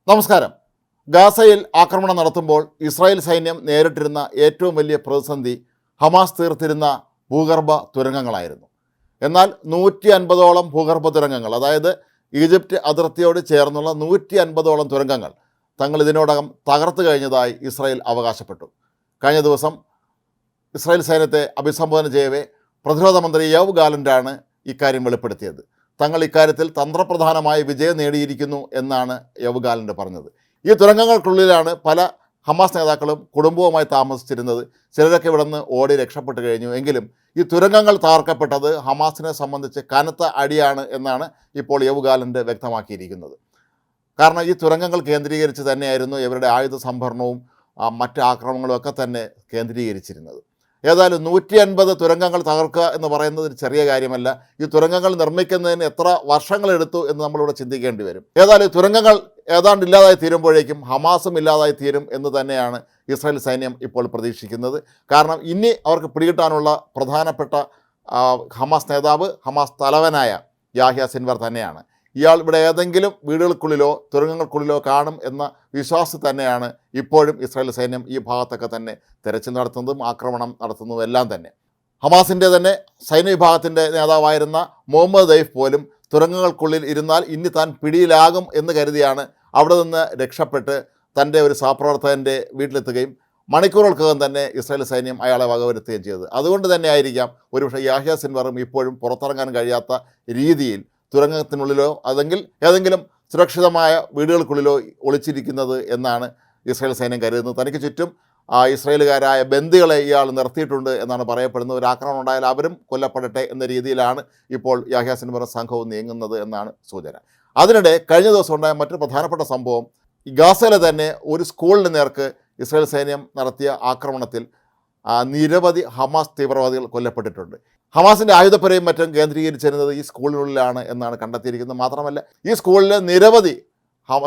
നമസ്കാരം. ഗാസയിൽ ആക്രമണം നടത്തുമ്പോൾ ഇസ്രായേൽ സൈന്യം നേരിട്ടിരുന്ന ഏറ്റവും വലിയ പ്രതിസന്ധി ഹമാസ് തീർത്തിരുന്ന ഭൂഗർഭ തുരങ്കങ്ങളായിരുന്നു. എന്നാൽ 150ഓളം ഭൂഗർഭ തുരങ്കങ്ങൾ, അതായത് ഈജിപ്റ്റ് അതിർത്തിയോട് ചേർന്നുള്ള 150ഓളം തുരങ്കങ്ങൾ തങ്ങൾ ഇതിനോടകം തകർത്ത് കഴിഞ്ഞതായി ഇസ്രായേൽ അവകാശപ്പെട്ടു. കഴിഞ്ഞ ദിവസം ഇസ്രായേൽ സൈന്യത്തെ അഭിസംബോധന ചെയ്യവേ പ്രതിരോധ മന്ത്രി യോവ് ഗാലന്റാണ് ഇക്കാര്യം വെളിപ്പെടുത്തിയത്. തങ്ങൾ ഇക്കാര്യത്തിൽ തന്ത്രപ്രധാനമായ വിജയം നേടിയിരിക്കുന്നു എന്നാണ് യോവ് ഗാലന്റ് പറഞ്ഞത്. ഈ തുരങ്കങ്ങൾക്കുള്ളിലാണ് പല ഹമാസ് നേതാക്കളും കുടുംബവുമായി താമസിച്ചിരുന്നത്. ചിലരൊക്കെ ഇവിടെ നിന്ന് ഓടി രക്ഷപ്പെട്ടു കഴിഞ്ഞു. എങ്കിലും ഈ തുരങ്കങ്ങൾ തകർക്കപ്പെട്ടത് ഹമാസിനെ സംബന്ധിച്ച് കനത്ത അടിയാണ് എന്നാണ് ഇപ്പോൾ യോവ് ഗാലന്റ് വ്യക്തമാക്കിയിരിക്കുന്നത്. കാരണം ഈ തുരങ്കങ്ങൾ കേന്ദ്രീകരിച്ച് തന്നെയായിരുന്നു ഇവരുടെ ആയുധ സംഭരണവും മറ്റ് ആക്രമണങ്ങളും ഒക്കെ തന്നെ കേന്ദ്രീകരിച്ചിരുന്നത്. ഏതായാലും 150 തുരങ്കങ്ങൾ തകർക്കുക എന്ന് പറയുന്നത് ചെറിയ കാര്യമല്ല. ഈ തുരങ്കങ്ങൾ നിർമ്മിക്കുന്നതിന് എത്ര വർഷങ്ങളെടുത്തു എന്ന് നമ്മളിവിടെ ചിന്തിക്കേണ്ടി വരും. ഏതായാലും ഈ തുരങ്കങ്ങൾ ഏതാണ്ട് ഇല്ലാതായി തീരുമ്പോഴേക്കും ഹമാസും ഇല്ലാതായി തീരും എന്ന് തന്നെയാണ് ഇസ്രായേൽ സൈന്യം ഇപ്പോൾ പ്രതീക്ഷിക്കുന്നത്. കാരണം ഇനി അവർക്ക് പിടികിട്ടാനുള്ള പ്രധാനപ്പെട്ട ഹമാസ് നേതാവ്, ഹമാസ് തലവനായ യാഹ്യ സിൻവർ തന്നെയാണ്. ഇയാൾ ഇവിടെ ഏതെങ്കിലും വീടുകൾക്കുള്ളിലോ തുരങ്കങ്ങൾക്കുള്ളിലോ കാണും എന്ന വിശ്വാസത്തിൽ തന്നെയാണ് ഇപ്പോഴും ഇസ്രായേൽ സൈന്യം ഈ ഭാഗത്തൊക്കെ തന്നെ തെരച്ചിൽ നടത്തുന്നതും ആക്രമണം നടത്തുന്നതും എല്ലാം തന്നെ. ഹമാസിൻ്റെ തന്നെ സൈന്യ വിഭാഗത്തിൻ്റെ നേതാവായിരുന്ന മുഹമ്മദ് ദൈഫ് പോലും തുരങ്കങ്ങൾക്കുള്ളിൽ ഇരുന്നാൽ ഇനി താൻ പിടിയിലാകും എന്ന് കരുതിയാണ് അവിടെ നിന്ന് രക്ഷപ്പെട്ട് തൻ്റെ ഒരു സഹപ്രവർത്തകൻ്റെ വീട്ടിലെത്തുകയും മണിക്കൂറുകൾക്കകം തന്നെ ഇസ്രായേൽ സൈന്യം അയാളെ വകവരുത്തുകയും ചെയ്തത്. അതുകൊണ്ട് തന്നെ ആയിരിക്കാം ഒരുപക്ഷെ യാഹ്യ സിൻവറും ഇപ്പോഴും പുറത്തിറങ്ങാൻ കഴിയാത്ത രീതിയിൽ തുരങ്കത്തിനുള്ളിലോ അല്ലെങ്കിൽ ഏതെങ്കിലും സുരക്ഷിതമായ വീടുകൾക്കുള്ളിലോ ഒളിച്ചിരിക്കുന്നത് എന്നാണ് ഇസ്രായേൽ സൈന്യം കരുതുന്നത്. തനിക്ക് ചുറ്റും ഇസ്രായേലുകാരായ ബന്ദികളെ ഇയാൾ നിർത്തിയിട്ടുണ്ട് എന്നാണ് പറയപ്പെടുന്നത്. ഒരു ആക്രമണം ഉണ്ടായാൽ അവരും കൊല്ലപ്പെടട്ടെ എന്ന രീതിയിലാണ് ഇപ്പോൾ യാഹ്യ സിൻവറും സംഘവും നീങ്ങുന്നത് എന്നാണ് സൂചന. അതിനിടെ കഴിഞ്ഞ ദിവസം ഉണ്ടായ മറ്റൊരു പ്രധാനപ്പെട്ട സംഭവം, ഗാസയിലെ തന്നെ ഒരു സ്കൂളിന് നേർക്ക് ഇസ്രായേൽ സൈന്യം നടത്തിയ ആക്രമണത്തിൽ നിരവധി ഹമാസ് തീവ്രവാദികൾ കൊല്ലപ്പെട്ടിട്ടുണ്ട്. ഹമാസിൻ്റെ ആയുധപ്പുരയും മറ്റും കേന്ദ്രീകരിച്ചിരുന്നത് ഈ സ്കൂളിനുള്ളിലാണ് എന്നാണ് കണ്ടെത്തിയിരിക്കുന്നത്. മാത്രമല്ല ഈ സ്കൂളിൽ നിരവധി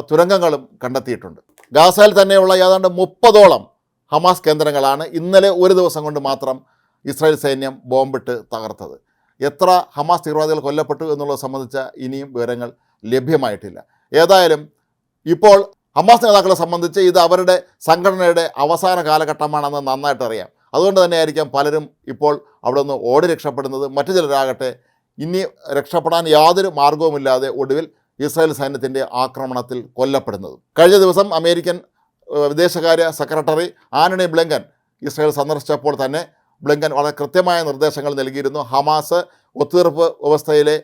തുരങ്കങ്ങളും കണ്ടെത്തിയിട്ടുണ്ട്. ഗാസയിൽ തന്നെയുള്ള ഏതാണ്ട് 30ഓളം ഹമാസ് കേന്ദ്രങ്ങളാണ് ഇന്നലെ ഒരു ദിവസം കൊണ്ട് മാത്രം ഇസ്രായേൽ സൈന്യം ബോംബിട്ട് തകർത്തത്. എത്ര ഹമാസ് തീവ്രവാദികൾ കൊല്ലപ്പെട്ടു എന്നുള്ളത് സംബന്ധിച്ച ഇനിയും വിവരങ്ങൾ ലഭ്യമായിട്ടില്ല. ഏതായാലും ഇപ്പോൾ ഹമാസ് നേതാക്കളെ സംബന്ധിച്ച് ഇത് അവരുടെ സംഘടനയുടെ അവസാന കാലഘട്ടമാണെന്ന് നന്നായിട്ട് അറിയാം. അതുകൊണ്ട് തന്നെയായിരിക്കാം പലരും ഇപ്പോൾ അവിടെ നിന്ന് ഓടി രക്ഷപ്പെടുന്നത്. മറ്റു ചിലരാകട്ടെ ഇനി രക്ഷപ്പെടാൻ യാതൊരു മാർഗവുമില്ലാതെ ഒടുവിൽ ഇസ്രായേൽ സൈന്യത്തിൻ്റെ ആക്രമണത്തിൽ കൊല്ലപ്പെടുന്നത്. കഴിഞ്ഞ ദിവസം അമേരിക്കൻ വിദേശകാര്യ സെക്രട്ടറി ആന്റണി ബ്ലിങ്കൻ ഇസ്രായേൽ സന്ദർശിച്ചപ്പോൾ തന്നെ ബ്ലിങ്കൻ വളരെ കൃത്യമായ നിർദ്ദേശങ്ങൾ നൽകിയിരുന്നു. ഹമാസ് ഒത്തുതീർപ്പ് വ്യവസ്ഥയിലെ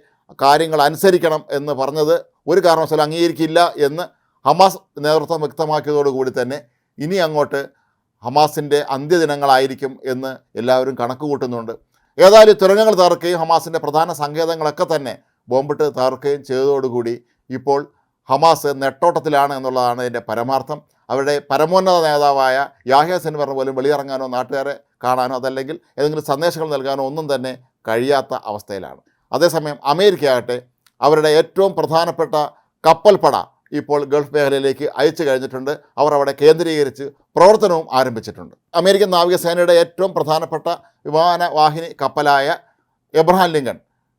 കാര്യങ്ങൾ അനുസരിക്കണം എന്ന് പറഞ്ഞത് ഒരു കാരണവശാലും അംഗീകരിക്കില്ല എന്ന് ഹമാസ് നേതൃത്വം വ്യക്തമാക്കിയതോടുകൂടി തന്നെ ഇനി അങ്ങോട്ട് ഹമാസിൻ്റെ അന്ത്യദിനങ്ങളായിരിക്കും എന്ന് എല്ലാവരും കണക്ക് കൂട്ടുന്നുണ്ട്. ഏതായാലും തുരങ്കങ്ങൾ തകർക്കുകയും ഹമാസിൻ്റെ പ്രധാന സങ്കേതങ്ങളൊക്കെ തന്നെ ബോംബിട്ട് തകർക്കുകയും ചെയ്തതോടുകൂടി ഇപ്പോൾ ഹമാസ് നെട്ടോട്ടത്തിലാണ് എന്നുള്ളതാണ് ഇതിൻ്റെ പരമാർത്ഥം. അവരുടെ പരമോന്നത നേതാവായ യാഹ്യ സിൻവറിന് പോലും വെളിയിറങ്ങാനോ നാട്ടുകാരെ കാണാനോ അതല്ലെങ്കിൽ ഏതെങ്കിലും സന്ദേശങ്ങൾ നൽകാനോ ഒന്നും തന്നെ കഴിയാത്ത അവസ്ഥയിലാണ്. അതേസമയം അമേരിക്കയാകട്ടെ അവരുടെ ഏറ്റവും പ്രധാനപ്പെട്ട കപ്പൽപ്പട ഇപ്പോൾ ഗൾഫ് മേഖലയിലേക്ക് അയച്ചു കഴിഞ്ഞിട്ടുണ്ട്. അവർ അവിടെ കേന്ദ്രീകരിച്ച് പ്രവർത്തനവും ആരംഭിച്ചിട്ടുണ്ട്. അമേരിക്കൻ നാവികസേനയുടെ ഏറ്റവും പ്രധാനപ്പെട്ട വിമാനവാഹിനി കപ്പലായ എബ്രഹാം ലിങ്കൺ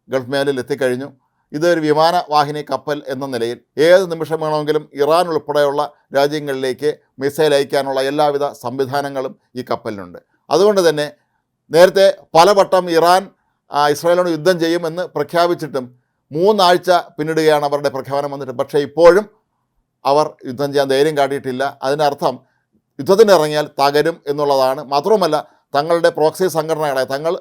ഗൾഫ് മേഖലയിൽ എത്തിക്കഴിഞ്ഞു. ഇതൊരു വിമാനവാഹിനി കപ്പൽ എന്ന നിലയിൽ ഏത് നിമിഷം വേണമെങ്കിലും ഇറാൻ ഉൾപ്പെടെയുള്ള രാജ്യങ്ങളിലേക്ക് മിസൈൽ അയക്കാനുള്ള എല്ലാവിധ സംവിധാനങ്ങളും ഈ കപ്പലിനുണ്ട്. അതുകൊണ്ട് തന്നെ നേരത്തെ പലവട്ടം ഇറാൻ ഇസ്രായേലിനോട് യുദ്ധം ചെയ്യുമെന്ന് പ്രഖ്യാപിച്ചിട്ടും 3 ആഴ്ച പിന്നിടുകയാണ് അവരുടെ പ്രഖ്യാപനം വന്നിട്ട്. പക്ഷേ ഇപ്പോഴും അവർ യുദ്ധം ചെയ്യാൻ ധൈര്യം കാട്ടിയിട്ടില്ല. അതിനർത്ഥം യുദ്ധത്തിന് ഇറങ്ങിയാൽ തകരും എന്നുള്ളതാണ്. മാത്രവുമല്ല തങ്ങളുടെ പ്രോക്സി സംഘടനകളായ തങ്ങൾ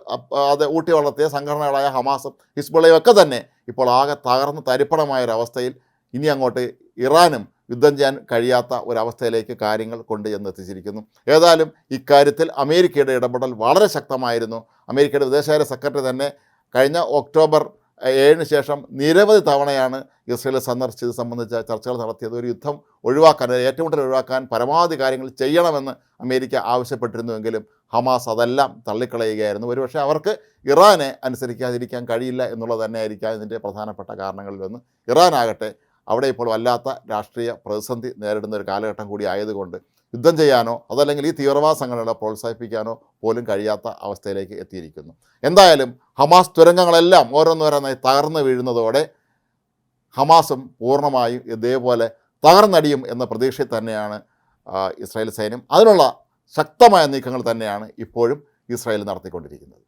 അത് ഊട്ടി വളർത്തിയ സംഘടനകളായ ഹമാസും ഹിസ്ബുള്ളയും ഒക്കെ തന്നെ ഇപ്പോൾ ആകെ തകർന്ന് തരിപ്പണമായൊരവസ്ഥയിൽ ഇനി അങ്ങോട്ട് ഇറാനും യുദ്ധം ചെയ്യാൻ കഴിയാത്ത ഒരവസ്ഥയിലേക്ക് കാര്യങ്ങൾ കൊണ്ടുചെന്നെത്തിച്ചിരിക്കുന്നു. ഏതായാലും ഇക്കാര്യത്തിൽ അമേരിക്കയുടെ ഇടപെടൽ വളരെ ശക്തമായിരുന്നു. അമേരിക്കയുടെ വിദേശകാര്യ സെക്രട്ടറി തന്നെ കഴിഞ്ഞ ഒക്ടോബർ 7 ശേഷം നിരവധി തവണയാണ് ഇസ്രായേൽ സന്ദർശിച്ചത് സംബന്ധിച്ച ചർച്ചകൾ നടത്തിയത്. ഒരു യുദ്ധം ഒഴിവാക്കാൻ, ഏറ്റുമുട്ടൽ ഒഴിവാക്കാൻ പരമാവധി കാര്യങ്ങൾ ചെയ്യണമെന്ന് അമേരിക്ക ആവശ്യപ്പെട്ടിരുന്നുവെങ്കിലും ഹമാസ് അതെല്ലാം തള്ളിക്കളയുകയായിരുന്നു. ഒരുപക്ഷെ അവർക്ക് ഇറാനെ അനുസരിക്കാതിരിക്കാൻ കഴിയില്ല എന്നുള്ളത് തന്നെയായിരിക്കാം ഇതിൻ്റെ പ്രധാനപ്പെട്ട കാരണങ്ങളിലൊന്ന്. ഇറാനാകട്ടെ അവിടെ ഇപ്പോൾ വല്ലാത്ത രാഷ്ട്രീയ പ്രതിസന്ധി നേരിടുന്ന ഒരു കാലഘട്ടം കൂടി ആയതുകൊണ്ട് യുദ്ധം ചെയ്യാനോ അതല്ലെങ്കിൽ ഈ തീവ്രവാദ സംഘടനകളെ പ്രോത്സാഹിപ്പിക്കാനോ പോലും കഴിയാത്ത അവസ്ഥയിലേക്ക് എത്തിയിരിക്കുന്നു. എന്തായാലും ഹമാസ് തുരങ്കങ്ങളെല്ലാം ഓരോന്നോരോന്നായി തകർന്നു വീഴുന്നതോടെ ഹമാസും പൂർണ്ണമായും ഇതേപോലെ തകർന്നടിയും എന്ന പ്രതീക്ഷയിൽ തന്നെയാണ് ഇസ്രായേൽ സൈന്യം. അതിനുള്ള ശക്തമായ നീക്കങ്ങൾ തന്നെയാണ് ഇപ്പോഴും ഇസ്രായേൽ നടത്തിക്കൊണ്ടിരിക്കുന്നത്.